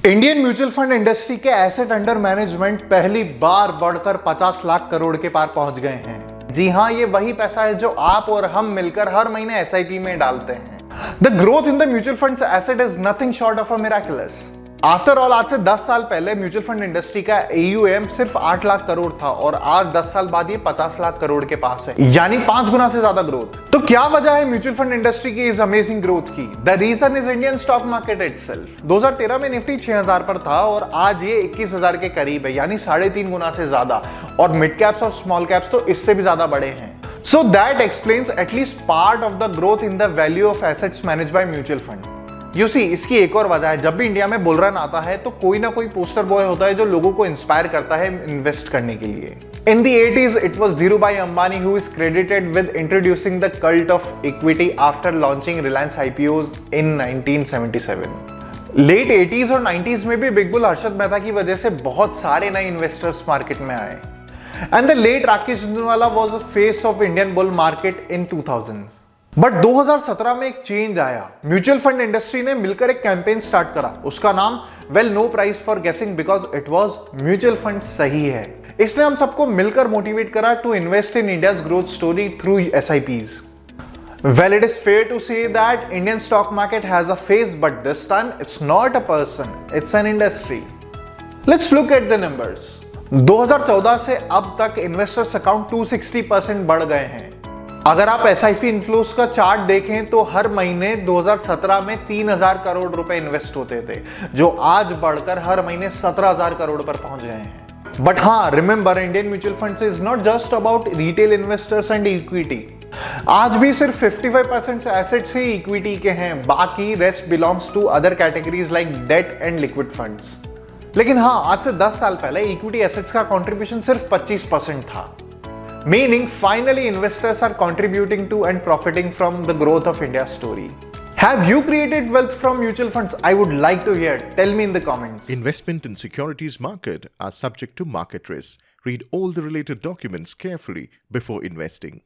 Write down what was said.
Indian mutual fund industry के asset under management पहली बार बढ़कर 50 लाख करोड़ के पार पहुंच गए हैं। जी हां, ये वही पैसा है जो आप और हम मिलकर हर महीने एसआईपी में डालते हैं। The growth in the mutual funds asset is nothing short of a miraculous. After all, आज से 10 साल पहले म्यूचुअल फंड इंडस्ट्री का AUM सिर्फ 8 लाख करोड़ था और आज 10 साल बाद ये 50 लाख करोड़ के पास है, यानी 5 गुना से ज्यादा ग्रोथ। तो क्या वजह है म्यूचुअल फंड इंडस्ट्री की इस अमेजिंग ग्रोथ की? The reason is Indian stock market itself. 2013 में निफ्टी 6000 पर था और आज ये 21000 के करीब है, यानी 3.5 गुना से ज्यादा। और मिड कैप्स और स्मॉल कैप्स तो इससे भी ज्यादा बड़े हैं। So that explains at least part of the growth in the value of assets managed by mutual fund. You see, इसकी एक और वजह है, जब भी इंडिया में बुल रन आता है तो कोई ना कोई पोस्टर बॉय होता है जो लोगों को इंस्पायर करता है इन्वेस्ट करने के लिए। In the 80s, it was Dhirubhai Ambani who is credited with introducing the cult of equity after launching Reliance IPOs in 1977. Late 80s और 90s में भी बिग बुल हर्षद मेहता की वजह से बहुत सारे नए इन्वेस्टर्स मार्केट में आए। And the late Rakesh Jhunjhunwala was the face of Indian bull market in 2000s. But 2017 में एक चेंज आया। म्यूचुअल फंड इंडस्ट्री ने मिलकर एक कैंपेन स्टार्ट करा। उसका नाम no price for guessing because it was mutual fund सही है। इसने हम सबको मिलकर मोटिवेट करा to invest in India's growth story through SIPs. Well, it is fair to say that Indian stock market has a face, but this time it's not a person, it's an industry. Let's look at the numbers. 2014 से अब तक investors account 260% बढ़ गए हैं। अगर आप SIP इन्फ्लोस का chart देखें तो हर महीने 2017 में 3000 करोड़ रुपए इन्वेस्ट होते थे, जो आज बढ़कर हर महीने 17000 करोड़ पर पहुंच गए हैं। बट हाँ, remember, Indian mutual funds is not just about retail investors and equity. आज भी सिर्फ 55% एसेट्स ही इक्विटी के हैं, बाकी rest belongs to other categories like debt and liquid funds. लेकिन हाँ, आज से 10 साल पहले इक्विटी एसेट्स का कंट्रीब्यूशन सिर्फ 25% था। Meaning finally investors are contributing to and profiting from the growth of India story. Have you created wealth from mutual funds? I would like to hear. Tell me in the comments. Investment in securities market are subject to market risk. Read all the related documents carefully before investing.